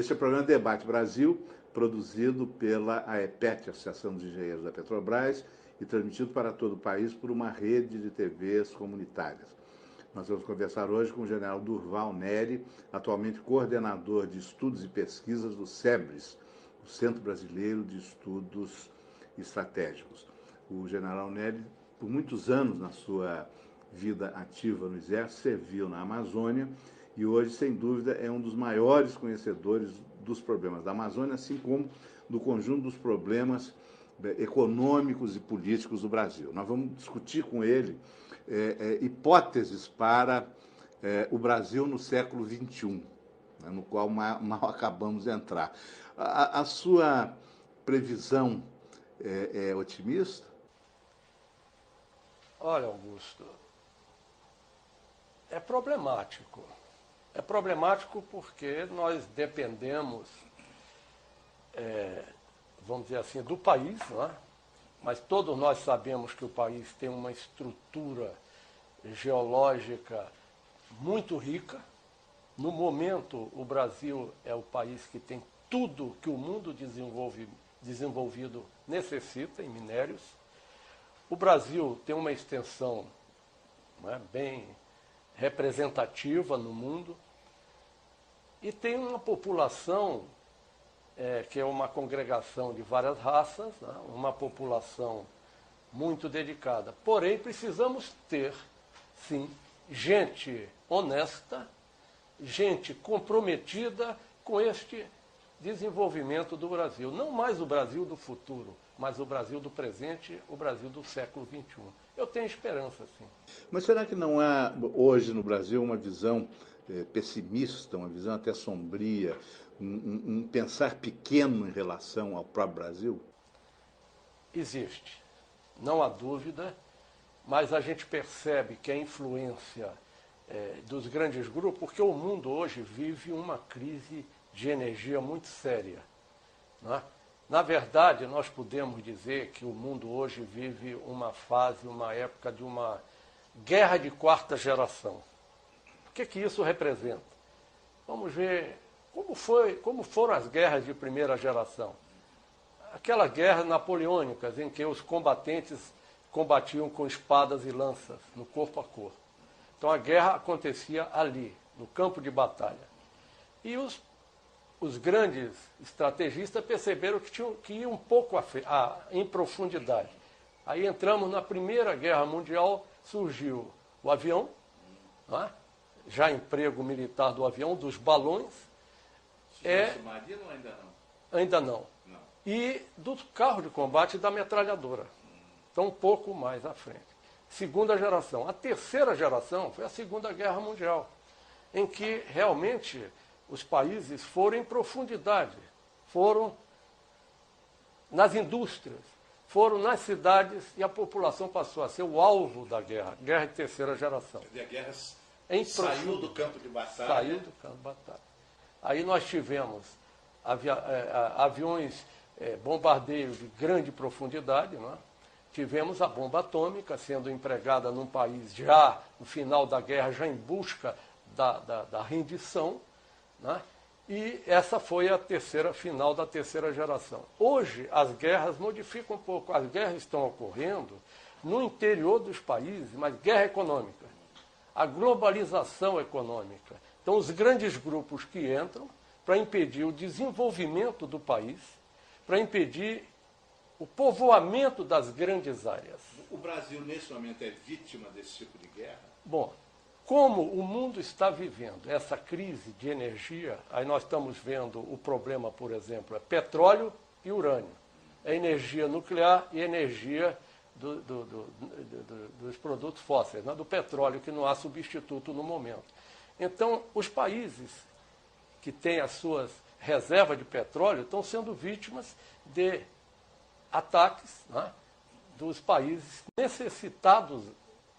Este é o programa Debate Brasil, produzido pela AEPET, Associação dos Engenheiros da Petrobras, e transmitido para todo o país por uma rede de TVs comunitárias. Nós vamos conversar hoje com o general Durval Neri, atualmente coordenador de estudos e pesquisas do SEBRES, o Centro Brasileiro de Estudos Estratégicos. O general Neri, por muitos anos na sua vida ativa no Exército, serviu na Amazônia e hoje, sem dúvida, é um dos maiores conhecedores dos problemas da Amazônia, assim como do conjunto dos problemas econômicos e políticos do Brasil. Nós vamos discutir com ele hipóteses para o Brasil no século XXI, né, no qual mal acabamos de entrar. A sua previsão é otimista? Olha, Augusto, é problemático. É problemático porque nós dependemos, vamos dizer assim, do país, não é? Mas todos nós sabemos que o país tem uma estrutura geológica muito rica. No momento, o Brasil é o país que tem tudo que o mundo desenvolvido necessita em minérios. O Brasil tem uma extensão, não é, bem representativa no mundo e tem uma população que é uma congregação de várias raças, né, uma população muito dedicada. Porém, precisamos ter, sim, gente honesta, gente comprometida com este desenvolvimento do Brasil. Não mais o Brasil do futuro, mas o Brasil do presente, o Brasil do século XXI. Eu tenho esperança, sim. Mas será que não há, hoje no Brasil, uma visão pessimista, uma visão até sombria, um pensar pequeno em relação ao próprio Brasil? Existe, não há dúvida, mas a gente percebe que a influência dos grandes grupos, porque o mundo hoje vive uma crise de energia muito séria, não é? Na verdade, nós podemos dizer que o mundo hoje vive uma fase, uma época de uma guerra de quarta geração. O que isso representa? Vamos ver como foram as guerras de primeira geração. Aquelas guerras napoleônicas em que os combatentes combatiam com espadas e lanças, no corpo a corpo. Então a guerra acontecia ali, no campo de batalha. E os grandes estrategistas perceberam que tinham que ir um pouco em profundidade. Aí entramos na Primeira Guerra Mundial, surgiu o avião, não é? Já emprego militar do avião, dos balões. Submarino ou ainda não? Ainda não. E do carro de combate e da metralhadora. Então, um pouco mais à frente. Segunda geração. A terceira geração foi a Segunda Guerra Mundial, em que realmente os países foram em profundidade, foram nas indústrias, foram nas cidades e a população passou a ser o alvo da guerra, guerra de terceira geração. Quer dizer, a guerra saiu do campo de batalha. Saiu do campo de batalha. Aí nós tivemos aviões bombardeiros de grande profundidade, não é? Tivemos a bomba atômica sendo empregada num país já no final da guerra, já em busca da rendição, né? E essa foi a final da terceira geração. Hoje, as guerras modificam um pouco. As guerras estão ocorrendo no interior dos países, mas guerra econômica. A globalização econômica. Então, os grandes grupos que entram para impedir o desenvolvimento do país, para impedir o povoamento das grandes áreas. O Brasil, nesse momento, é vítima desse tipo de guerra? Bom, como o mundo está vivendo essa crise de energia, aí nós estamos vendo o problema, por exemplo, é petróleo e urânio. É energia nuclear e energia dos produtos fósseis, né? Do petróleo, que não há substituto no momento. Então, os países que têm as suas reservas de petróleo estão sendo vítimas de ataques, né, dos países necessitados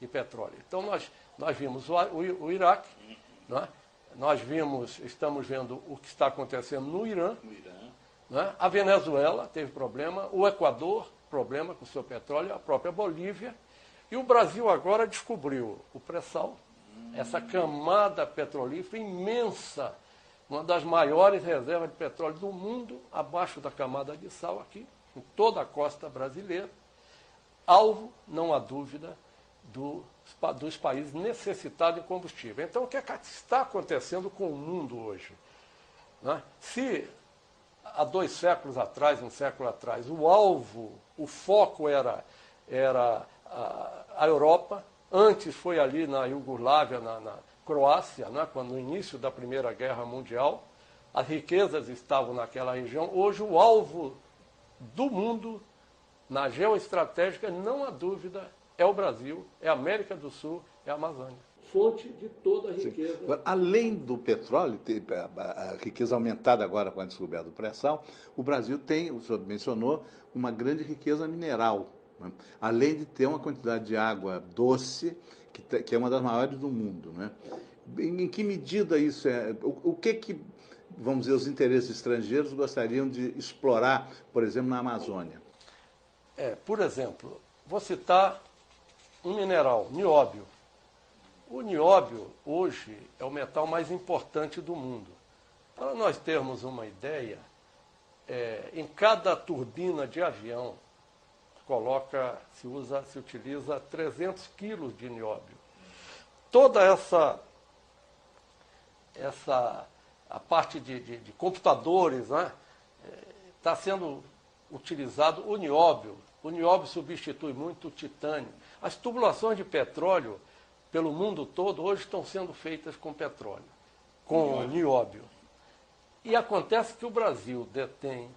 de petróleo. Então, nós vimos o Iraque, né, estamos vendo o que está acontecendo no Irã, né, a Venezuela teve problema, o Equador, problema com o seu petróleo, a própria Bolívia, e o Brasil agora descobriu o pré-sal, essa camada petrolífera imensa uma das maiores reservas de petróleo do mundo, abaixo da camada de sal aqui, em toda a costa brasileira, alvo, não há dúvida, dos países necessitados de combustível. Então, o que está acontecendo com o mundo hoje? Né? Se há 2 séculos atrás, 1 século atrás, o foco era a Europa, antes foi ali na Iugoslávia, na Croácia, né, quando no início da Primeira Guerra Mundial, as riquezas estavam naquela região. Hoje o alvo do mundo, na geoestratégica, não há dúvida, é o Brasil, é a América do Sul, é a Amazônia. Fonte de toda a riqueza. Agora, além do petróleo, a riqueza aumentada agora com a descoberta do pré-sal, o Brasil tem, o senhor mencionou, uma grande riqueza mineral, né? Além de ter uma quantidade de água doce, que é uma das maiores do mundo, né? Em que medida isso é? O que, vamos dizer, os interesses estrangeiros gostariam de explorar, por exemplo, na Amazônia? Por exemplo, vou citar um mineral, nióbio. O nióbio, hoje, é o metal mais importante do mundo. Para nós termos uma ideia, em cada turbina de avião, se utiliza 300 quilos de nióbio. Toda a parte de computadores, né, está sendo utilizado o nióbio. O nióbio substitui muito o titânio. As tubulações de petróleo pelo mundo todo hoje estão sendo feitas com petróleo, com nióbio. E acontece que o Brasil detém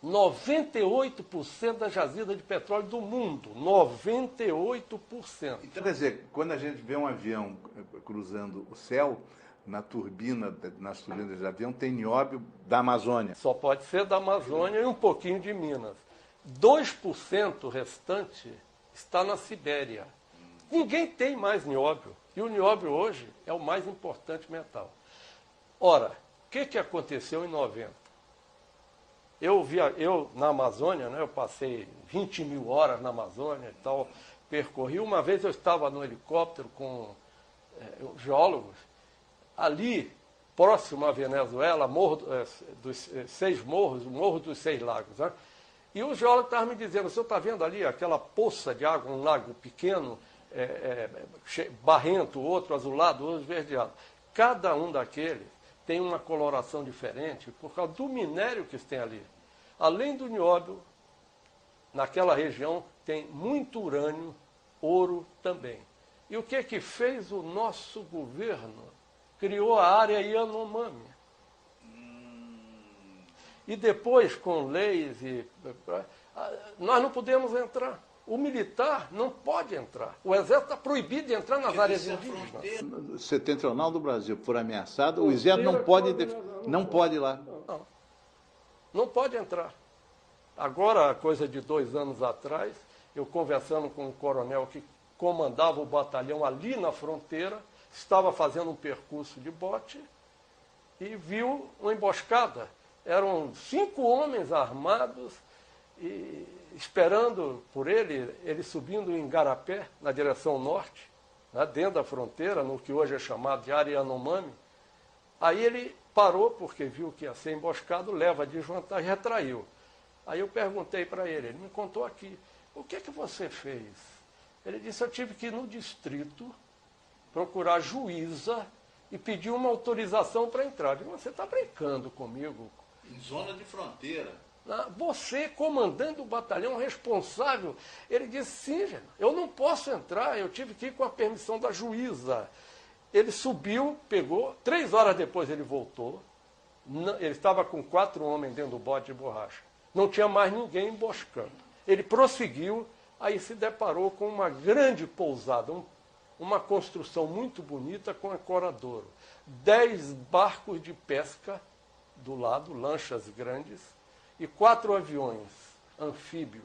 98% da jazida de petróleo do mundo. 98%. Então, quer dizer, quando a gente vê um avião cruzando o céu, nas turbinas de avião, tem nióbio da Amazônia. Só pode ser da Amazônia e um pouquinho de Minas. 2% restante está na Sibéria. Ninguém tem mais nióbio. E o nióbio hoje é o mais importante metal. Ora, o que aconteceu em 90? Eu na Amazônia, né, eu passei 20 mil horas na Amazônia e tal, percorri. Uma vez eu estava no helicóptero com geólogos, ali, próximo à Venezuela, dos 6 morros, o Morro dos 6 Lagos. Né? E o geólogo estava me dizendo, o senhor está vendo ali aquela poça de água, um lago pequeno, barrento, outro azulado, outro esverdeado. Cada um daqueles tem uma coloração diferente por causa do minério que tem ali. Além do nióbio, naquela região tem muito urânio, ouro também. E o que fez o nosso governo? Criou a área Yanomami. E depois, com leis, nós não podemos entrar. O militar não pode entrar. O exército está proibido de entrar nas áreas indígenas. Setentrional do Brasil for ameaçado, o exército não pode ir lá. Não pode entrar. Agora, coisa de 2 anos atrás, eu conversando com um coronel que comandava o batalhão ali na fronteira, estava fazendo um percurso de bote e viu uma emboscada. Eram 5 homens armados e esperando por ele subindo em Igarapé, na direção norte, né, dentro da fronteira, no que hoje é chamado de área Yanomami. Aí ele parou, porque viu que ia ser emboscado, leva de desvantagem, retraiu. Aí eu perguntei para ele me contou aqui, o que você fez? Ele disse, eu tive que ir no distrito, procurar juíza e pedir uma autorização para entrar. Eu digo, você está brincando comigo? Em zona de fronteira. Você, comandante do batalhão responsável, ele disse, sim, gente, eu não posso entrar, eu tive que ir com a permissão da juíza. Ele subiu, pegou, 3 horas depois ele voltou, ele estava com 4 homens dentro do bote de borracha. Não tinha mais ninguém emboscando. Ele prosseguiu, aí se deparou com uma grande pousada, uma construção muito bonita com ancoradouro. 10 barcos de pesca do lado, lanchas grandes, e 4 aviões anfíbios.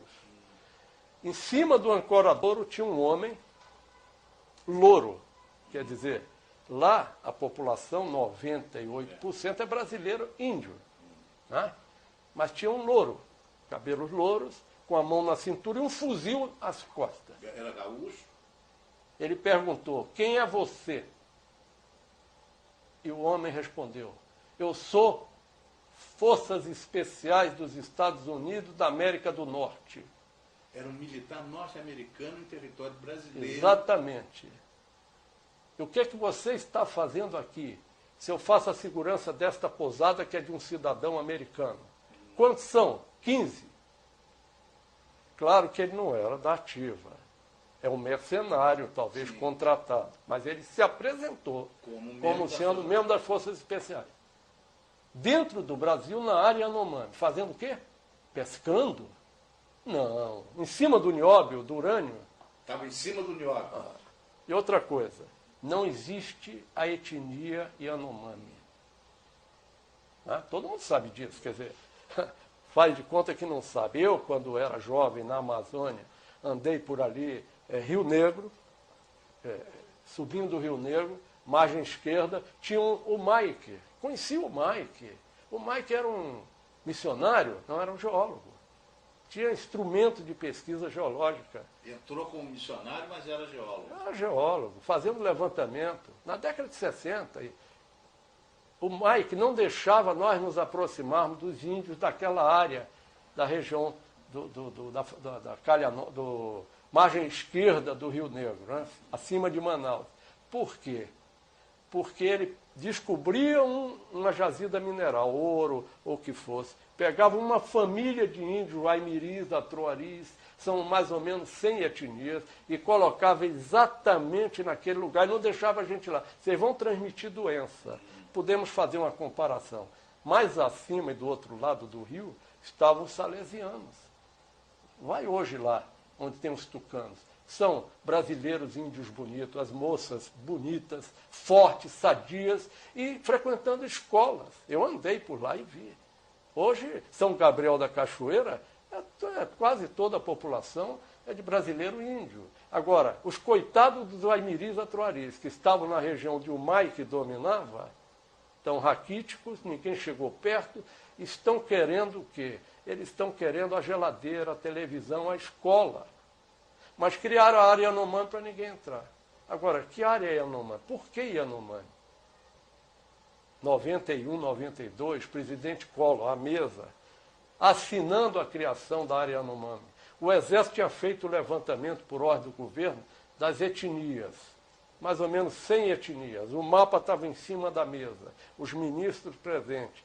Em cima do ancoradouro tinha um homem louro, quer dizer, lá a população, 98%, é brasileiro índio. Né? Mas tinha um louro, cabelos louros, com a mão na cintura e um fuzil às costas. Era gaúcho? Ele perguntou, quem é você? E o homem respondeu: eu sou Forças Especiais dos Estados Unidos da América do Norte. Era um militar norte-americano em território brasileiro. Exatamente. E o que é que você está fazendo aqui, se eu faço a segurança desta pousada que é de um cidadão americano? Quantos são? 15. Claro que ele não era da ativa. É um mercenário, talvez contratado. Mas ele se apresentou como sendo membro das Forças Especiais. Dentro do Brasil, na área Yanomami. Fazendo o quê? Pescando? Não. Em cima do nióbio, do urânio? Estava em cima do nióbio. E outra coisa, não existe a etnia Yanomami. Todo mundo sabe disso, quer dizer, faz de conta que não sabe. Eu, quando era jovem na Amazônia, andei por ali, Rio Negro, subindo o Rio Negro, margem esquerda, tinha o Mike. Conheci o Mike. O Mike era um missionário, não era um geólogo. Tinha instrumento de pesquisa geológica. Entrou como missionário, mas era geólogo. Era geólogo, fazendo levantamento. Na década de 60, o Mike não deixava nós nos aproximarmos dos índios daquela área, da região do margem esquerda do Rio Negro, né? Acima de Manaus. Por quê? Porque ele descobria uma jazida mineral, ouro ou o que fosse, pegava uma família de índios, Aimiris, Atroaris, são mais ou menos 100 etnias, e colocava exatamente naquele lugar e não deixava a gente lá. Vocês vão transmitir doença. Podemos fazer uma comparação. Mais acima e do outro lado do rio estavam os salesianos. Vai hoje lá, onde tem os tucanos. São brasileiros índios bonitos, as moças bonitas, fortes, sadias e frequentando escolas. Eu andei por lá e vi. Hoje, São Gabriel da Cachoeira, quase toda a população é de brasileiro índio. Agora, os coitados dos Aimiris Atroaris, que estavam na região onde o Mike dominava, estão raquíticos, ninguém chegou perto, estão querendo o quê? Eles estão querendo a geladeira, a televisão, a escola. Mas criaram a área Yanomami para ninguém entrar. Agora, que área é Yanomami? Por que Yanomami? 91, 92, presidente Collor, à mesa, assinando a criação da área Yanomami. O Exército tinha feito o levantamento por ordem do governo das etnias, mais ou menos 100 etnias. O mapa estava em cima da mesa, os ministros presentes.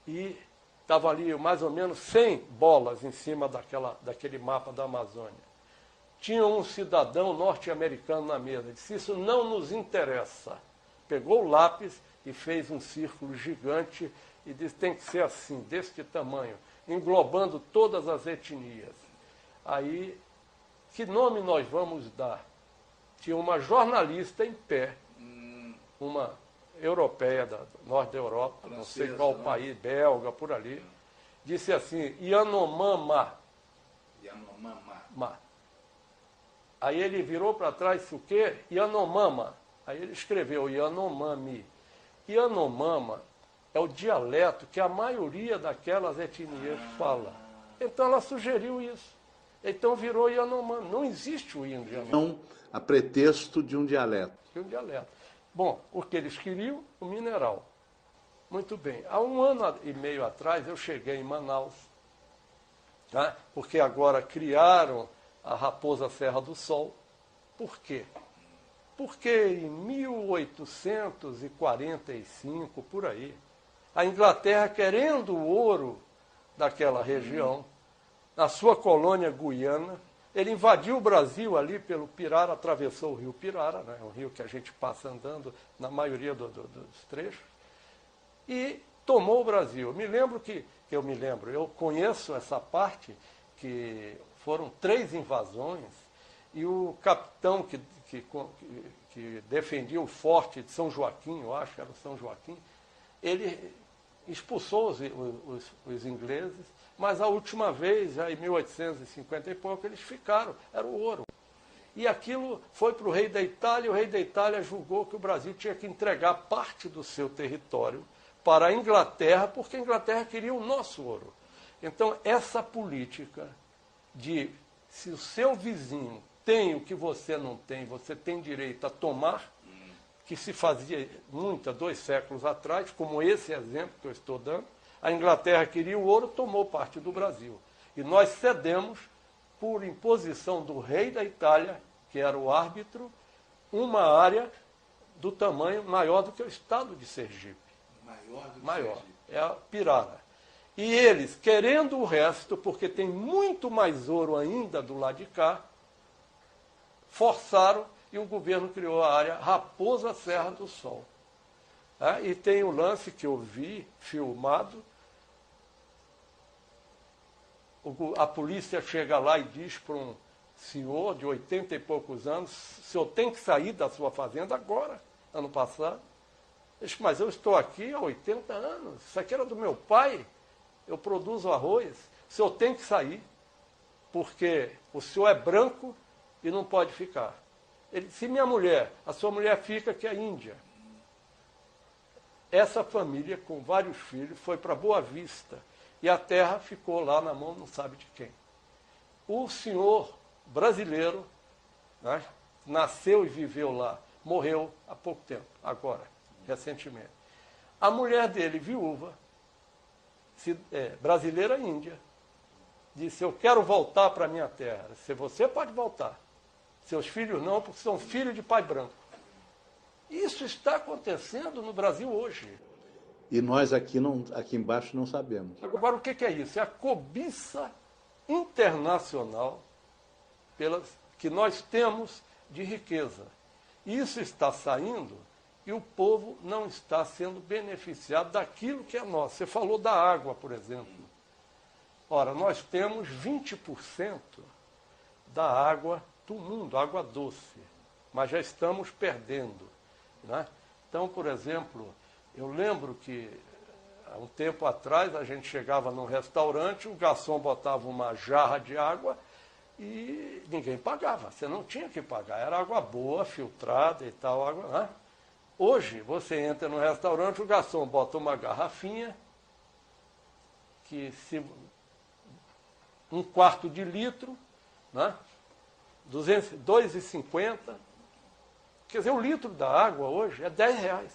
E estava ali mais ou menos 100 bolas em cima daquele mapa da Amazônia. Tinha um cidadão norte-americano na mesa, disse: isso não nos interessa. Pegou o lápis e fez um círculo gigante e disse: tem que ser assim, deste tamanho, englobando todas as etnias. Aí, que nome nós vamos dar? Tinha uma jornalista em pé, uma europeia, do norte da Europa, francesa, não sei qual país, belga, por ali, disse assim: Yanomama. Yanomama. Aí ele virou para trás, disse o quê? Yanomama. Aí ele escreveu Yanomami. Yanomama é o dialeto que a maioria daquelas etnias fala. Então ela sugeriu isso. Então virou Yanomami. Não existe o índio Yanomami. Não a pretexto de um dialeto. De um dialeto. Bom, o que eles queriam? O mineral. Muito bem. Há 1 ano e meio atrás eu cheguei em Manaus, tá? Porque agora criaram a Raposa Serra do Sol. Por quê? Porque em 1845, por aí, a Inglaterra, querendo o ouro daquela região, na sua colônia Guiana, ele invadiu o Brasil ali pelo Pirara, atravessou o rio Pirara, né? É um rio que a gente passa andando na maioria dos trechos, e tomou o Brasil. Eu conheço essa parte, que foram 3 invasões, e o capitão que defendia o forte de São Joaquim, eu acho que era o São Joaquim, ele expulsou os ingleses, mas a última vez, já em 1850 e pouco, eles ficaram, era o ouro. E aquilo foi para o rei da Itália, e o rei da Itália julgou que o Brasil tinha que entregar parte do seu território para a Inglaterra, porque a Inglaterra queria o nosso ouro. Então, essa política de, se o seu vizinho tem o que você não tem, você tem direito a tomar, que se fazia muito 2 séculos atrás, como esse exemplo que eu estou dando. A Inglaterra queria o ouro, tomou parte do Brasil. E nós cedemos, por imposição do rei da Itália, que era o árbitro, uma área do tamanho maior do que o estado de Sergipe. Maior do que Maior. Sergipe. É a Pirara. E eles, querendo o resto, porque tem muito mais ouro ainda do lado de cá, forçaram e o governo criou a área Raposa Serra do Sol. E tem o lance que eu vi, filmado, a polícia chega lá e diz para um senhor de 80 e poucos anos, o senhor tem que sair da sua fazenda agora, ano passado. Ele disse, mas eu estou aqui há 80 anos, isso aqui era do meu pai, eu produzo arroz, o senhor tem que sair, porque o senhor é branco e não pode ficar. Ele disse, minha mulher, a sua mulher fica, que é índia. Essa família, com vários filhos, foi para Boa Vista, e a terra ficou lá na mão, não sabe de quem. O senhor brasileiro, né, nasceu e viveu lá, morreu há pouco tempo, agora, recentemente. A mulher dele, viúva, brasileira índia, disse, eu quero voltar para a minha terra. Se você pode voltar, seus filhos não, porque são filhos de pai branco. Isso está acontecendo no Brasil hoje. E nós aqui embaixo não sabemos. Agora, o que é isso? É a cobiça internacional que nós temos de riqueza. Isso está saindo e o povo não está sendo beneficiado daquilo que é nosso. Você falou da água, por exemplo. Ora, nós temos 20% da água do mundo, água doce, mas já estamos perdendo, né? Então, por exemplo, eu lembro que há um tempo atrás a gente chegava num restaurante, o garçom botava uma jarra de água e ninguém pagava, você não tinha que pagar, era água boa, filtrada e tal, água, né? Hoje, você entra no restaurante, o garçom bota uma garrafinha, que se um quarto de litro, né? 2,50. Quer dizer, o litro da água hoje é R$10.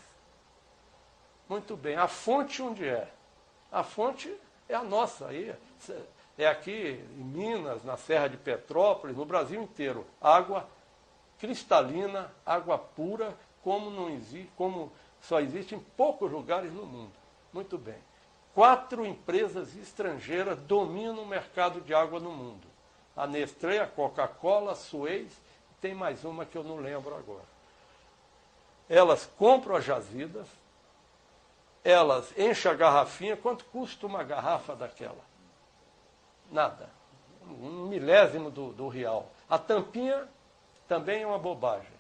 Muito bem. A fonte onde é? A fonte é a nossa aí. É aqui em Minas, na Serra de Petrópolis, no Brasil inteiro. Água cristalina, água pura, como só existe em poucos lugares no mundo. Muito bem. 4 empresas estrangeiras dominam o mercado de água no mundo. A Nestlé, a Coca-Cola, a Suez, tem mais uma que eu não lembro agora. Elas compram as jazidas, elas enchem a garrafinha. Quanto custa uma garrafa daquela? Nada. 1/1000 do real. A tampinha também é uma bobagem.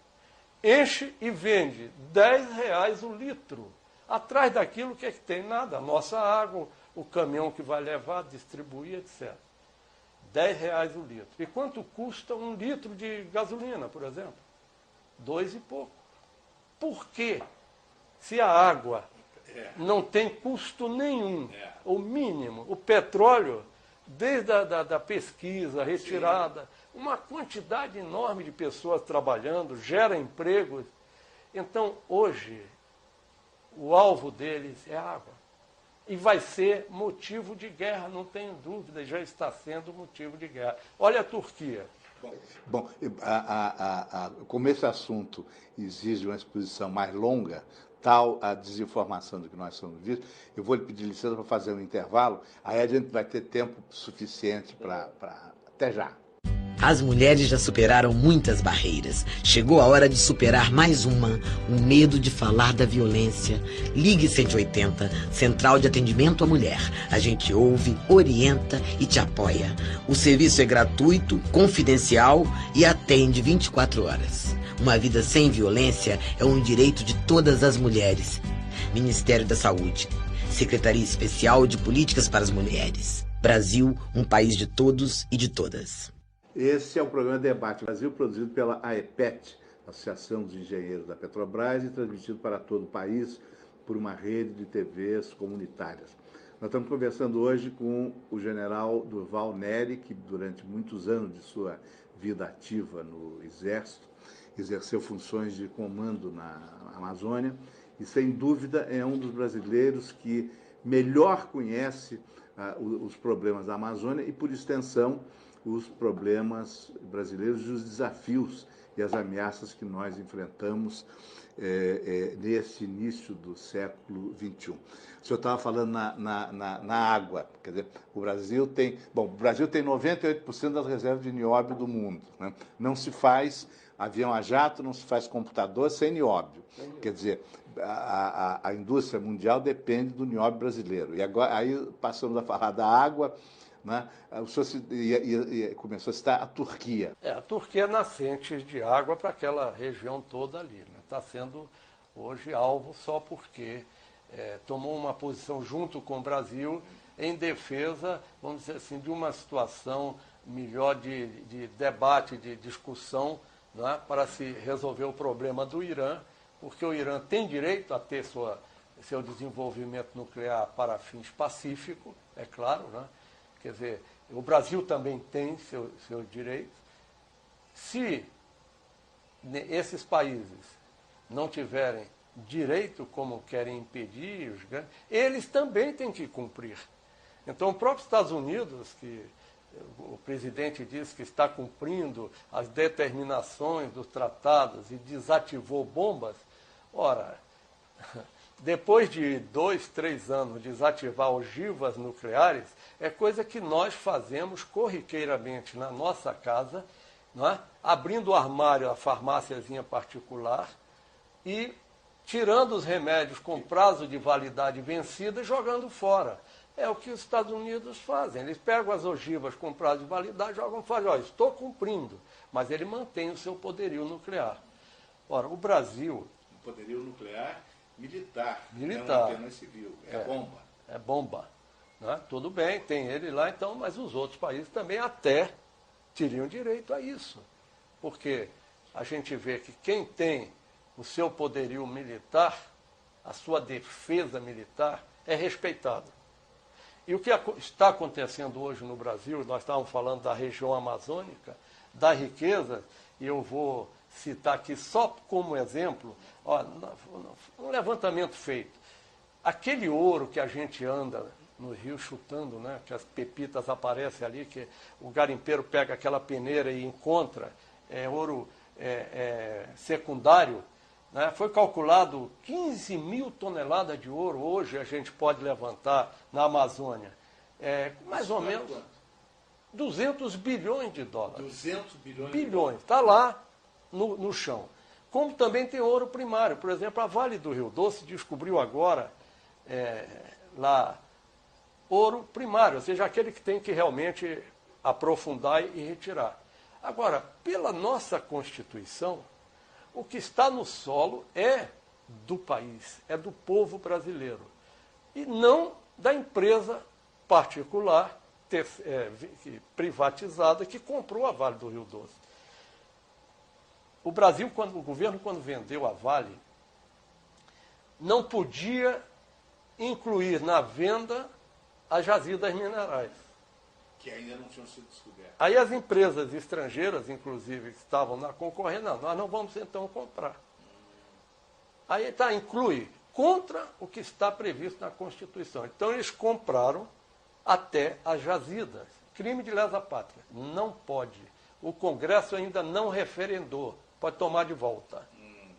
Enche e vende R$10 o litro. Atrás daquilo, o que é que tem? Nada. A nossa água, o caminhão que vai levar, distribuir, etc. R$10 o litro. E quanto custa 1 litro de gasolina, por exemplo? 2 e pouco. Por quê? Se a água não tem custo nenhum, o mínimo, o petróleo, desde a pesquisa, retirada, uma quantidade enorme de pessoas trabalhando, gera empregos. Então, hoje, o alvo deles é a água. E vai ser motivo de guerra, não tenho dúvida, já está sendo motivo de guerra. Olha a Turquia. Bom, como esse assunto exige uma exposição mais longa, tal a desinformação do que nós somos vistos, eu vou lhe pedir licença para fazer um intervalo, aí a gente vai ter tempo suficiente para... Até já. As mulheres já superaram muitas barreiras. Chegou a hora de superar mais uma, o medo de falar da violência. Ligue 180, Central de Atendimento à Mulher. A gente ouve, orienta e te apoia. O serviço é gratuito, confidencial e atende 24 horas. Uma vida sem violência é um direito de todas as mulheres. Ministério da Saúde. Secretaria Especial de Políticas para as Mulheres. Brasil, um país de todos e de todas. Esse é o programa Debate Brasil, produzido pela AEPET, Associação dos Engenheiros da Petrobras, e transmitido para todo o país por uma rede de TVs comunitárias. Nós estamos conversando hoje com o general Durval Neri, que durante muitos anos de sua vida ativa no Exército, exerceu funções de comando na Amazônia e, sem dúvida, é um dos brasileiros que melhor conhece os problemas da Amazônia e, por extensão, os problemas brasileiros e os desafios e as ameaças que nós enfrentamos nesse início do século XXI. O senhor estava falando na água, quer dizer, o Brasil tem 98% das reservas de nióbio do mundo, né? Não se faz avião a jato, não se faz computador sem nióbio. Quer dizer, a indústria mundial depende do nióbio brasileiro. E agora, aí passamos a falar da água, né? O senhor começou a citar a Turquia. A Turquia é nascente de água para aquela região toda ali, né? Está sendo hoje alvo só porque tomou uma posição junto com o Brasil em defesa, vamos dizer assim, de uma situação melhor de debate, de discussão, né, para se resolver o problema do Irã, porque o Irã tem direito a ter seu desenvolvimento nuclear para fins pacíficos, é claro, né? Quer dizer, o Brasil também tem seu direito. Se esses países não tiverem direito, como querem impedir, eles também têm que cumprir. Então, o próprio Estados Unidos, que o presidente disse que está cumprindo as determinações dos tratados e desativou bombas, ora, depois de 2, 3 anos desativar ogivas nucleares, é coisa que nós fazemos corriqueiramente na nossa casa, não é? Abrindo o armário, a farmáciazinha particular, e tirando os remédios com prazo de validade vencida e jogando fora. É o que os Estados Unidos fazem. Eles pegam as ogivas com prazo de validade, jogam fora. Olha, estou cumprindo, mas ele mantém o seu poderio nuclear. Ora, o Brasil... Um poderio nuclear militar. Militar. Não é civil, é bomba. É bomba. Né? Tudo bem, tem ele lá, então, mas os outros países também até teriam direito a isso. Porque a gente vê que quem tem o seu poderio militar, a sua defesa militar, é respeitado. E o que está acontecendo hoje no Brasil, nós estávamos falando da região amazônica, da riqueza, e eu vou citar aqui só como exemplo, um levantamento feito. Aquele ouro que a gente anda no rio chutando, né, que as pepitas aparecem ali, que o garimpeiro pega aquela peneira e encontra ouro secundário, né, foi calculado 15 mil toneladas de ouro, hoje a gente pode levantar na Amazônia. Mais ou menos 200 bilhões de dólares. 200 bilhões? Bilhões. Está lá no chão. Como também tem ouro primário. Por exemplo, a Vale do Rio Doce descobriu agora lá ouro primário, ou seja, aquele que tem que realmente aprofundar e retirar. Agora, pela nossa Constituição, o que está no solo é do país, é do povo brasileiro, e não da empresa particular privatizada que comprou a Vale do Rio Doce. O Brasil, o governo, quando vendeu a Vale, não podia incluir na venda as jazidas minerais. Que ainda não tinham sido descobertas. Aí as empresas estrangeiras, inclusive, que estavam na concorrência, não, nós não vamos então comprar. Aí inclui contra o que está previsto na Constituição. Então eles compraram até as jazidas. Crime de lesa pátria. Não pode. O Congresso ainda não referendou. Pode tomar de volta.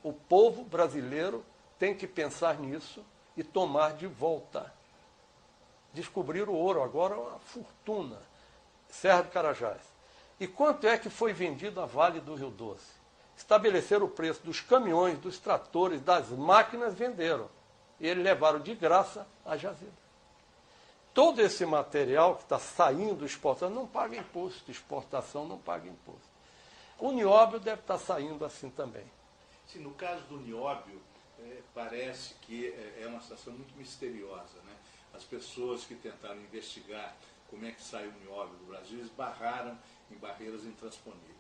O povo brasileiro tem que pensar nisso e tomar de volta. Descobriram o ouro agora, uma fortuna. Serra do Carajás. E quanto é que foi vendido a Vale do Rio Doce? Estabeleceram o preço dos caminhões, dos tratores, das máquinas, venderam. E eles levaram de graça a jazida. Todo esse material que está saindo, exportando, não paga imposto. Exportação não paga imposto. O nióbio deve estar saindo assim também. Sim, no caso do nióbio, parece que é uma situação muito misteriosa, né? As pessoas que tentaram investigar como é que sai o nióbio do Brasil esbarraram em barreiras intransponíveis.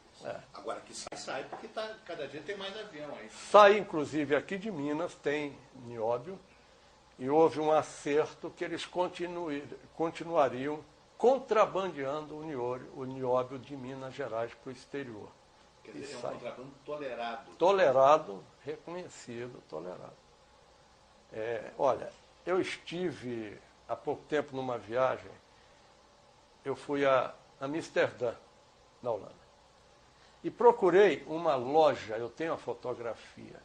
Agora que sai porque cada dia tem mais avião aí. Sai, inclusive, aqui de Minas, tem nióbio, e houve um acerto que eles continuariam contrabandeando o nióbio de Minas Gerais para o exterior. Quer dizer, é um contrabando tolerado. Tolerado, reconhecido, tolerado. Olha, eu estive há pouco tempo numa viagem, eu fui a Amsterdã, na Holanda, e procurei uma loja, eu tenho a fotografia,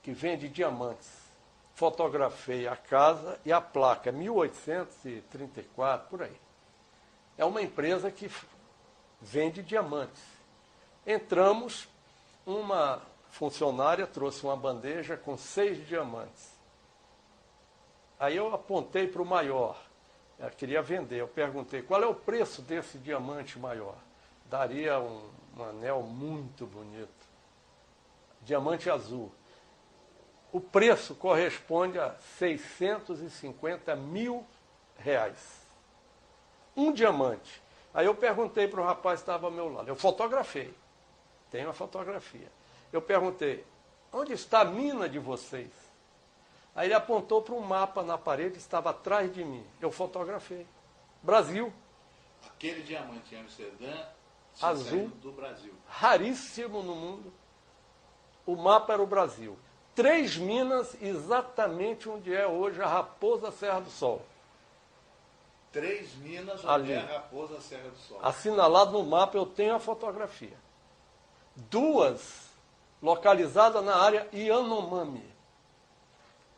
que vende diamantes. Fotografei a casa e a placa, 1834, por aí. É uma empresa que vende diamantes. Entramos, uma funcionária trouxe uma bandeja com 6 diamantes. Aí eu apontei para o maior, ela queria vender. Eu perguntei, qual é o preço desse diamante maior? Daria um anel muito bonito, diamante azul. O preço corresponde a R$650 mil. Um diamante. Aí eu perguntei para o rapaz que estava ao meu lado. Eu fotografei. Tenho a fotografia. Eu perguntei, onde está a mina de vocês? Aí ele apontou para um mapa na parede que estava atrás de mim. Eu fotografei. Brasil. Aquele diamante em Amsterdã, azul, do Brasil. Raríssimo no mundo. O mapa era o Brasil. 3 minas exatamente onde é hoje a Raposa Serra do Sol. 3 minas onde ali, é a Raposa Serra do Sol. Assinalado no mapa, eu tenho a fotografia. 2 localizadas na área Yanomami.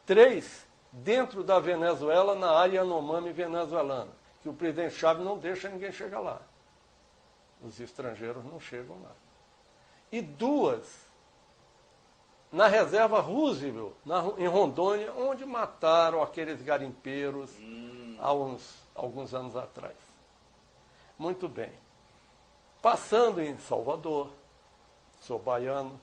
3 dentro da Venezuela, na área Yanomami venezuelana, que o presidente Chávez não deixa ninguém chegar lá. Os estrangeiros não chegam lá. E 2 na reserva Roosevelt, em Rondônia, onde mataram aqueles garimpeiros há alguns anos atrás. Muito bem. Passando em Salvador, sou baiano,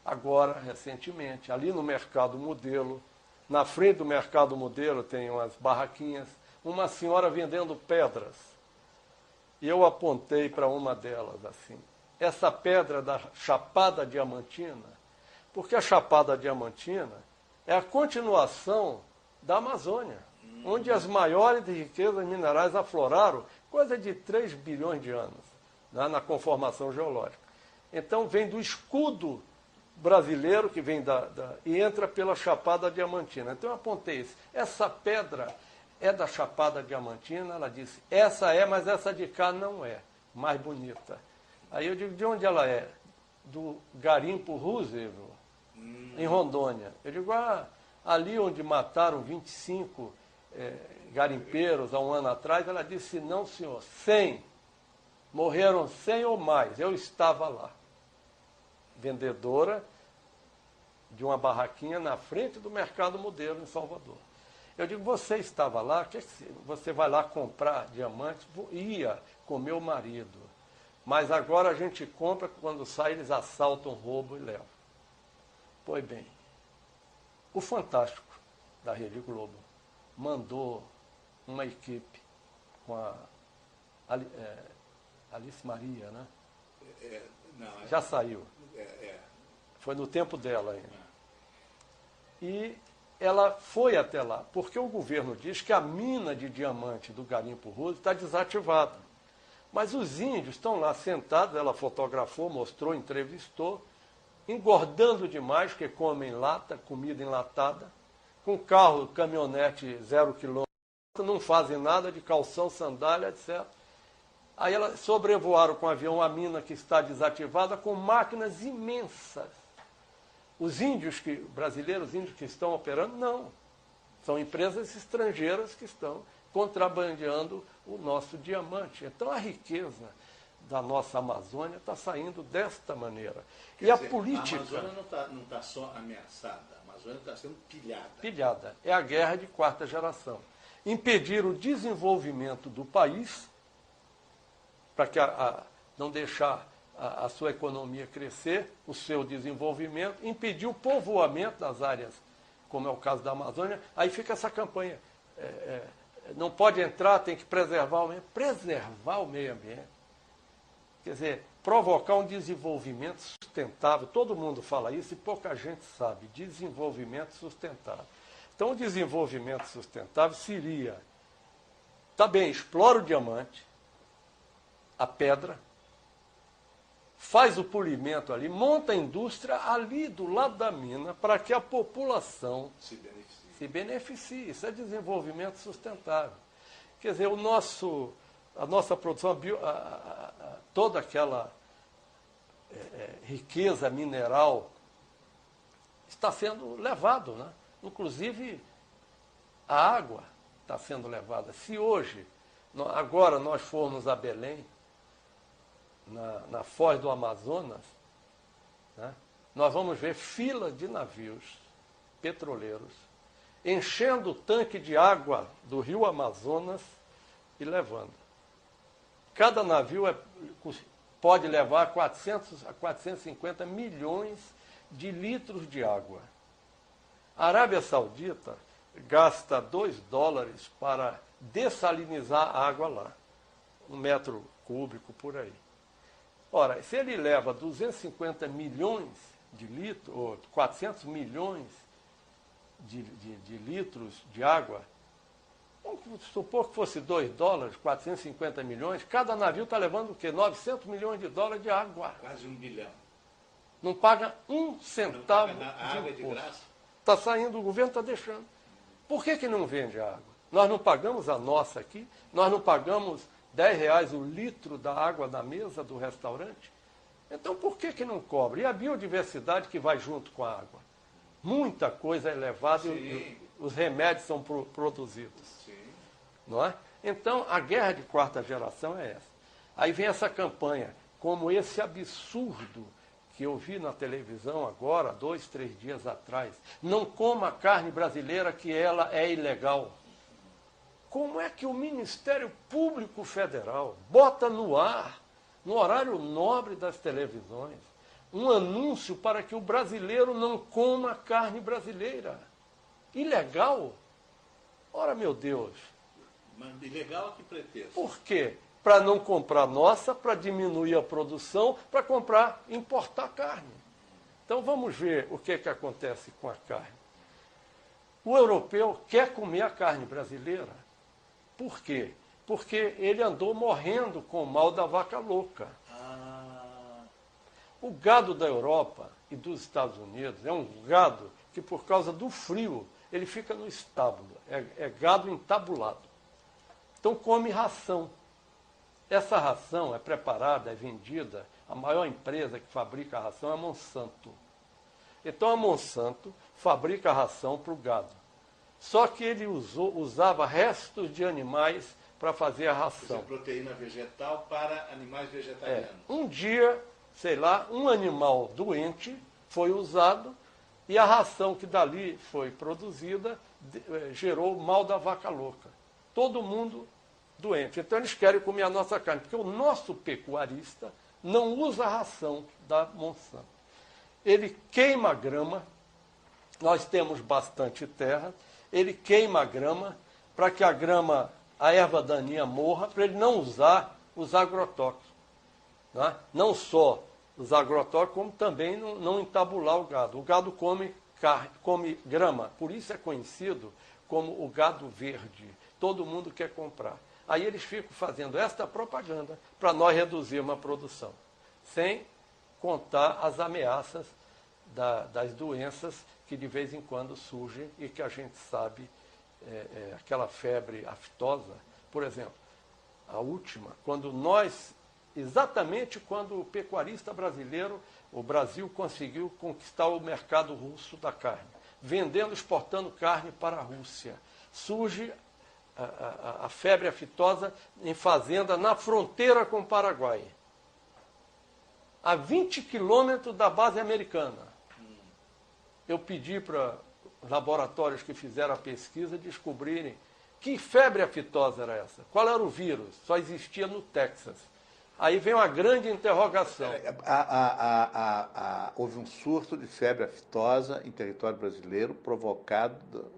agora, recentemente, ali no Mercado Modelo, na frente do Mercado Modelo tem umas barraquinhas, uma senhora vendendo pedras. E eu apontei para uma delas assim, essa pedra da Chapada Diamantina, porque a Chapada Diamantina é a continuação da Amazônia, onde as maiores riquezas minerais afloraram coisa de 3 bilhões de anos, né, na conformação geológica. Então vem do escudo brasileiro, que vem e entra pela Chapada Diamantina. Então eu apontei isso. Essa pedra é da Chapada Diamantina? Ela disse, essa é, mas essa de cá não é, mais bonita. Aí eu digo, de onde ela é? Do garimpo Roosevelt, em Rondônia. Eu digo, ali onde mataram 25 garimpeiros há um ano atrás, ela disse, não senhor, 100. Morreram 100 ou mais. Eu estava lá. Vendedora de uma barraquinha na frente do Mercado Modelo, em Salvador. Eu digo, você estava lá, você vai lá comprar diamantes? Ia com meu marido. Mas agora a gente compra, quando sai eles assaltam, roubam e levam. Pois bem, o Fantástico da Rede Globo mandou uma equipe com a Alice Maria, né? Já saiu. Foi no tempo dela ainda. E ela foi até lá, porque o governo diz que a mina de diamante do garimpo Roosevelt está desativada. Mas os índios estão lá sentados, ela fotografou, mostrou, entrevistou, engordando demais, porque comem lata, comida enlatada, com carro, caminhonete 0 km, não fazem nada de calção, sandália, etc. Aí elas sobrevoaram com o avião a mina que está desativada com máquinas imensas. Os índios brasileiros, índios que estão operando, não. São empresas estrangeiras que estão contrabandeando o nosso diamante. Então a riqueza da nossa Amazônia está saindo desta maneira. Quer dizer, a Amazônia não está só ameaçada, a Amazônia está sendo pilhada. Pilhada. É a guerra de 4ª geração. Impedir o desenvolvimento do país, para que não deixar a sua economia crescer, o seu desenvolvimento, impedir o povoamento das áreas, como é o caso da Amazônia. Aí fica essa campanha. Não pode entrar, tem que preservar o meio ambiente. Preservar o meio ambiente. Quer dizer, provocar um desenvolvimento sustentável. Todo mundo fala isso e pouca gente sabe. Desenvolvimento sustentável. Então, o desenvolvimento sustentável seria Tá bem, explora o diamante, a pedra, faz o polimento ali, monta a indústria ali do lado da mina para que a população se beneficie. Isso é desenvolvimento sustentável. Quer dizer, a nossa produção, toda aquela riqueza mineral está sendo levado, né? Inclusive a água está sendo levada. Se hoje, agora nós formos a Belém, na foz do Amazonas, né, nós vamos ver filas de navios petroleiros enchendo o tanque de água do rio Amazonas e levando. Cada navio pode levar 400 a 450 milhões de litros de água. A Arábia Saudita gasta $2 para dessalinizar a água lá, 1 metro cúbico por aí. Ora, se ele leva 250 milhões de litros, ou 400 milhões de litros de água, vamos supor que fosse $2, 450 milhões, cada navio está levando o quê? 900 milhões de dólares de água. Quase 1 bilhão. Não paga um centavo a água é de graça? Está saindo, o governo está deixando. Por que não vende água? Nós não pagamos a nossa aqui, nós não pagamos R$10 o litro da água da mesa do restaurante. Então, por que não cobra? E a biodiversidade que vai junto com a água? Muita coisa é levada e os remédios são produzidos. Sim. Não é? Então, a guerra de quarta geração é essa. Aí vem essa campanha, como esse absurdo que eu vi na televisão agora, 2, 3 dias atrás. Não coma carne brasileira, que ela é ilegal. Como é que o Ministério Público Federal bota no ar, no horário nobre das televisões, um anúncio para que o brasileiro não coma carne brasileira? Ilegal? Ora, meu Deus. Mas ilegal a que pretexto? Por quê? Para não comprar nossa, para diminuir a produção, para importar carne. Então vamos ver o que acontece com a carne. O europeu quer comer a carne brasileira. Por quê? Porque ele andou morrendo com o mal da vaca louca. O gado da Europa e dos Estados Unidos é um gado que, por causa do frio, ele fica no estábulo. É gado entabulado. Então come ração. Essa ração é preparada, é vendida, a maior empresa que fabrica a ração é a Monsanto. Então a Monsanto fabrica a ração para o gado. Só que ele usava restos de animais para fazer a ração. Isso é proteína vegetal para animais vegetarianos. Um dia, sei lá, um animal doente foi usado e a ração que dali foi produzida gerou o mal da vaca louca. Todo mundo doente. Então eles querem comer a nossa carne, porque o nosso pecuarista não usa a ração da Monsanto. Ele queima a grama, nós temos bastante terra, ele queima a grama para que a grama, a erva daninha morra, para ele não usar os agrotóxicos. Né? Não só os agrotóxicos, como também não entabular o gado. O gado come grama, por isso é conhecido como o gado verde. Todo mundo quer comprar. Aí eles ficam fazendo esta propaganda para nós reduzirmos a produção, sem contar as ameaças das doenças que de vez em quando surgem e que a gente sabe, aquela febre aftosa, por exemplo, a última, exatamente quando o pecuarista brasileiro, o Brasil conseguiu conquistar o mercado russo da carne, vendendo, exportando carne para a Rússia, surge a febre aftosa em fazenda na fronteira com o Paraguai, a 20 quilômetros da base americana. Eu pedi para laboratórios que fizeram a pesquisa descobrirem que febre aftosa era essa, qual era o vírus, só existia no Texas. Aí vem uma grande interrogação. Houve um surto de febre aftosa em território brasileiro provocado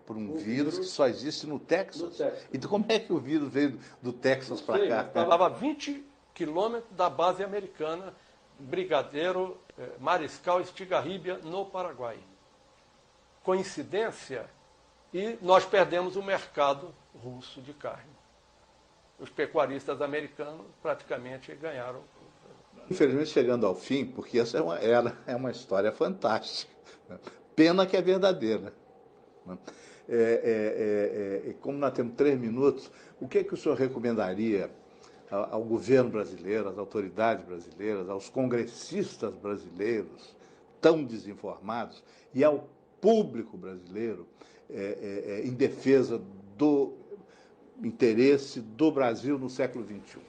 por um vírus que só existe no Texas. Então como é que o vírus veio do Texas para cá? Estava a 20 quilômetros da base americana, Brigadeiro Mariscal Estigarribia, no Paraguai. Coincidência? E nós perdemos o mercado russo de carne. os pecuaristas americanos praticamente ganharam. Infelizmente, chegando ao fim, porque essa é uma história fantástica. Pena que é verdadeira. Como nós temos 3 minutos, o que o senhor recomendaria ao governo brasileiro, às autoridades brasileiras, aos congressistas brasileiros tão desinformados e ao público brasileiro em defesa do interesse do Brasil no século XXI?